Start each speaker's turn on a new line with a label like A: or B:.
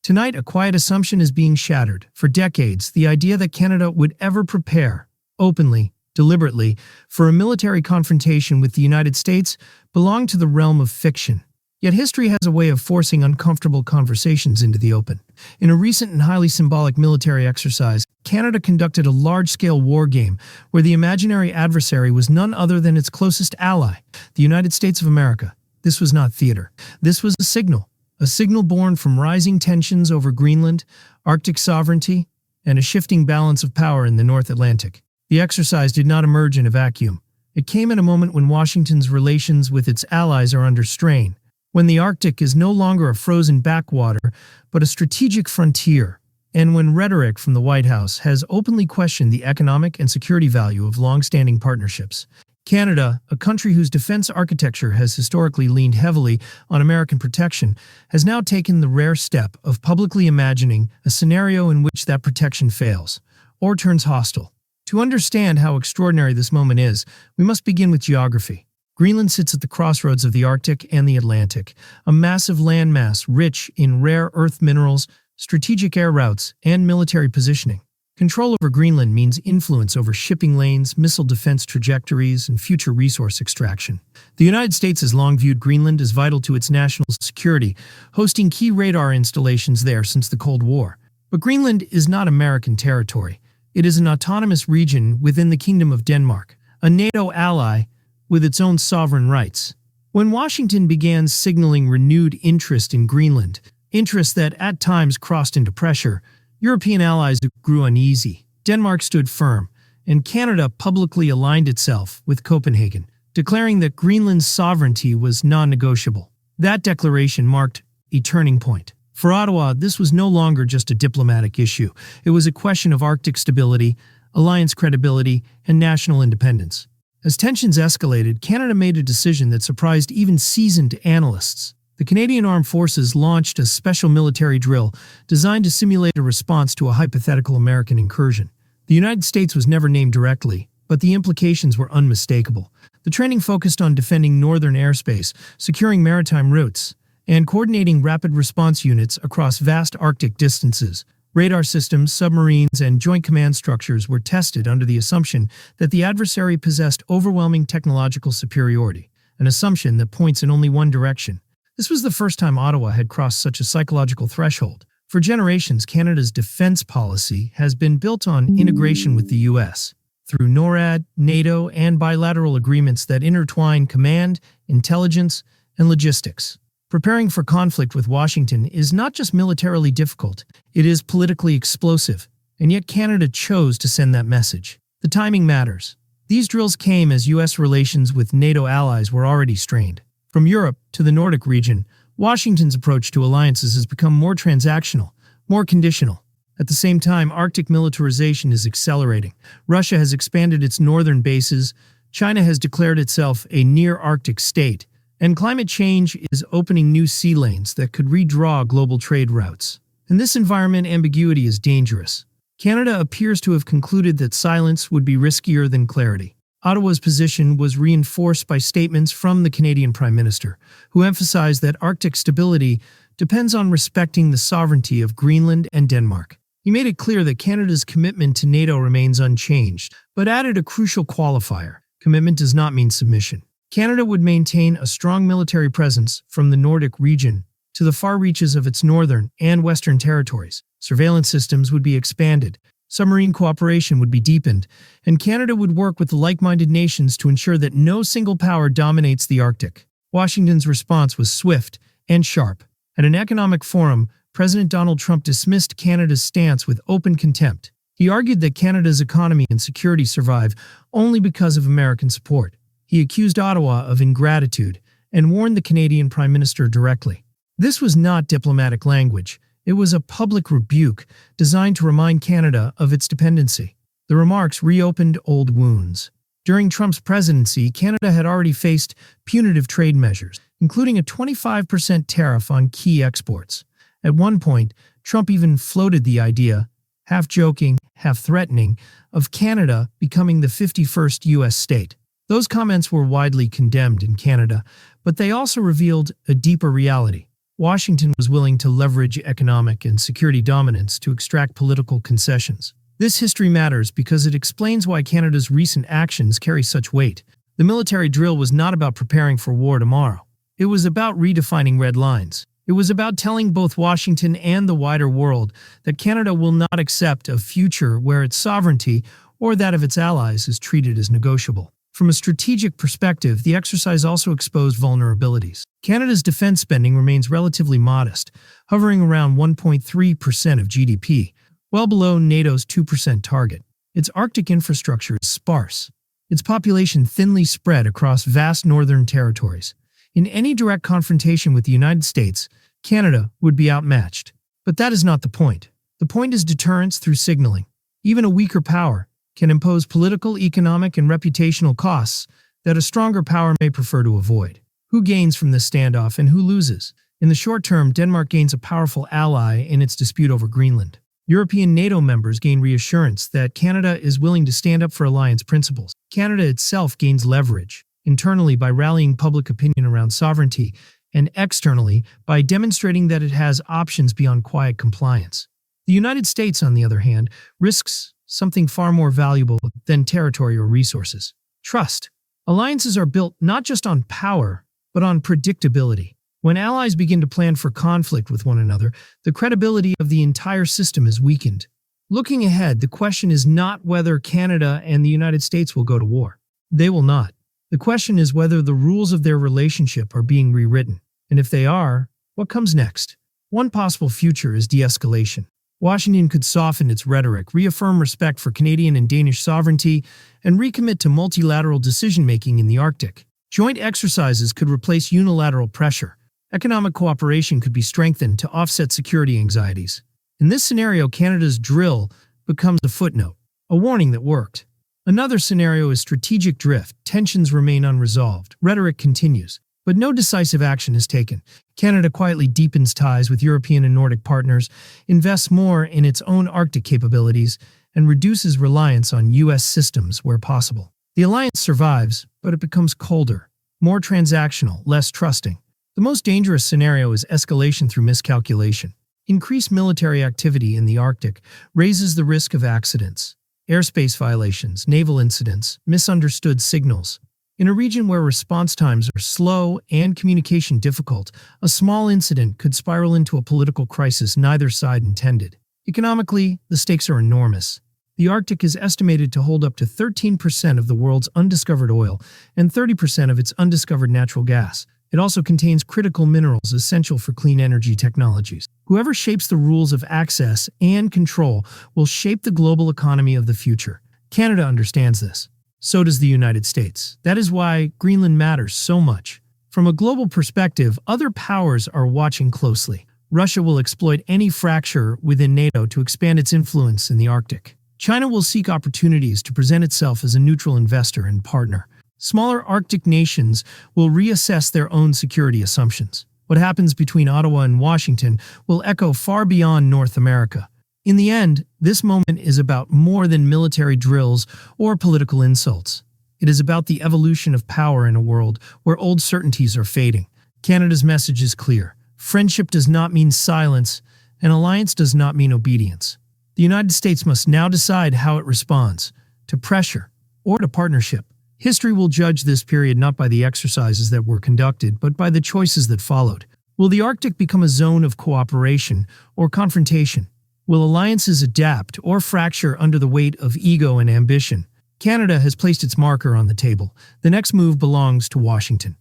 A: Tonight, a quiet assumption is being shattered. For decades, the idea that Canada would ever prepare, openly, deliberately, for a military confrontation with the United States belonged to the realm of fiction. Yet history has a way of forcing uncomfortable conversations into the open. In a recent and highly symbolic military exercise, Canada conducted a large-scale war game where the imaginary adversary was none other than its closest ally, the United States of America. This was not theater. This was a signal born from rising tensions over Greenland, Arctic sovereignty, and a shifting balance of power in the North Atlantic. The exercise did not emerge in a vacuum. It came at a moment when Washington's relations with its allies are under strain, when the Arctic is no longer a frozen backwater, but a strategic frontier, and when rhetoric from the White House has openly questioned the economic and security value of long-standing partnerships. Canada, a country whose defense architecture has historically leaned heavily on American protection, has now taken the rare step of publicly imagining a scenario in which that protection fails, or turns hostile. To understand how extraordinary this moment is, we must begin with geography. Greenland sits at the crossroads of the Arctic and the Atlantic, a massive landmass rich in rare earth minerals, strategic air routes, and military positioning. Control over Greenland means influence over shipping lanes, missile defense trajectories, and future resource extraction. The United States has long viewed Greenland as vital to its national security, hosting key radar installations there since the Cold War. But Greenland is not American territory. It is an autonomous region within the Kingdom of Denmark, a NATO ally with its own sovereign rights. When Washington began signaling renewed interest in Greenland, interest that at times crossed into pressure, European allies grew uneasy. Denmark stood firm, and Canada publicly aligned itself with Copenhagen, declaring that Greenland's sovereignty was non-negotiable. That declaration marked a turning point. For Ottawa, this was no longer just a diplomatic issue. It was a question of Arctic stability, alliance credibility, and national independence. As tensions escalated, Canada made a decision that surprised even seasoned analysts. The Canadian Armed Forces launched a special military drill designed to simulate a response to a hypothetical American incursion. The United States was never named directly, but the implications were unmistakable. The training focused on defending northern airspace, securing maritime routes, and coordinating rapid response units across vast Arctic distances. Radar systems, submarines, and joint command structures were tested under the assumption that the adversary possessed overwhelming technological superiority, an assumption that points in only one direction. This was the first time Ottawa had crossed such a psychological threshold. For generations, Canada's defense policy has been built on integration with the U.S. through NORAD, NATO, and bilateral agreements that intertwine command, intelligence, and logistics. Preparing for conflict with Washington is not just militarily difficult, it is politically explosive, and yet Canada chose to send that message. The timing matters. These drills came as U.S. relations with NATO allies were already strained. From Europe to the Nordic region, Washington's approach to alliances has become more transactional, more conditional. At the same time, Arctic militarization is accelerating. Russia has expanded its northern bases, China has declared itself a near-Arctic state, and climate change is opening new sea lanes that could redraw global trade routes. In this environment, ambiguity is dangerous. Canada appears to have concluded that silence would be riskier than clarity. Ottawa's position was reinforced by statements from the Canadian Prime Minister, who emphasized that Arctic stability depends on respecting the sovereignty of Greenland and Denmark. He made it clear that Canada's commitment to NATO remains unchanged, but added a crucial qualifier: commitment does not mean submission. Canada would maintain a strong military presence from the Nordic region to the far reaches of its northern and western territories. Surveillance systems would be expanded, submarine cooperation would be deepened, and Canada would work with the like-minded nations to ensure that no single power dominates the Arctic. Washington's response was swift and sharp. At an economic forum, President Donald Trump dismissed Canada's stance with open contempt. He argued that Canada's economy and security survive only because of American support. He accused Ottawa of ingratitude and warned the Canadian Prime Minister directly. This was not diplomatic language. It was a public rebuke designed to remind Canada of its dependency. The remarks reopened old wounds. During Trump's presidency, Canada had already faced punitive trade measures, including a 25% tariff on key exports. At one point, Trump even floated the idea, half joking, half threatening, of Canada becoming the 51st U.S. state. Those comments were widely condemned in Canada, but they also revealed a deeper reality. Washington was willing to leverage economic and security dominance to extract political concessions. This history matters because it explains why Canada's recent actions carry such weight. The military drill was not about preparing for war tomorrow. It was about redefining red lines. It was about telling both Washington and the wider world that Canada will not accept a future where its sovereignty or that of its allies is treated as negotiable. From a strategic perspective, the exercise also exposed vulnerabilities. Canada's defense spending remains relatively modest, hovering around 1.3% of GDP, well below NATO's 2% target. Its Arctic infrastructure is sparse, its population thinly spread across vast northern territories. In any direct confrontation with the United States, Canada would be outmatched. But that is not the point. The point is deterrence through signaling. Even a weaker power can impose political, economic, and reputational costs that a stronger power may prefer to avoid. Who gains from this standoff and who loses? In the short term, Denmark gains a powerful ally in its dispute over Greenland. European NATO members gain reassurance that Canada is willing to stand up for alliance principles. Canada itself gains leverage, internally by rallying public opinion around sovereignty, and externally by demonstrating that it has options beyond quiet compliance. The United States, on the other hand, risks something far more valuable than territory or resources: trust. Alliances are built not just on power, but on predictability. When allies begin to plan for conflict with one another, the credibility of the entire system is weakened. Looking ahead, the question is not whether Canada and the United States will go to war. They will not. The question is whether the rules of their relationship are being rewritten. And if they are, what comes next? One possible future is de-escalation. Washington could soften its rhetoric, reaffirm respect for Canadian and Danish sovereignty, and recommit to multilateral decision-making in the Arctic. Joint exercises could replace unilateral pressure. Economic cooperation could be strengthened to offset security anxieties. In this scenario, Canada's drill becomes a footnote, a warning that worked. Another scenario is strategic drift. Tensions remain unresolved. Rhetoric continues, but no decisive action is taken. Canada quietly deepens ties with European and Nordic partners, invests more in its own Arctic capabilities, and reduces reliance on U.S. systems where possible. The alliance survives, but it becomes colder, more transactional, less trusting. The most dangerous scenario is escalation through miscalculation. Increased military activity in the Arctic raises the risk of accidents, airspace violations, naval incidents, misunderstood signals. In a region where response times are slow and communication difficult, a small incident could spiral into a political crisis neither side intended. Economically, the stakes are enormous. The Arctic is estimated to hold up to 13% of the world's undiscovered oil and 30% of its undiscovered natural gas. It also contains critical minerals essential for clean energy technologies. Whoever shapes the rules of access and control will shape the global economy of the future. Canada understands this. So does the United States. That is why Greenland matters so much. From a global perspective, other powers are watching closely. Russia will exploit any fracture within NATO to expand its influence in the Arctic. China will seek opportunities to present itself as a neutral investor and partner. Smaller Arctic nations will reassess their own security assumptions. What happens between Ottawa and Washington will echo far beyond North America. In the end, this moment is about more than military drills or political insults. It is about the evolution of power in a world where old certainties are fading. Canada's message is clear. Friendship does not mean silence, and alliance does not mean obedience. The United States must now decide how it responds, to pressure or to partnership. History will judge this period not by the exercises that were conducted, but by the choices that followed. Will the Arctic become a zone of cooperation or confrontation? Will alliances adapt or fracture under the weight of ego and ambition? Canada has placed its marker on the table. The next move belongs to Washington.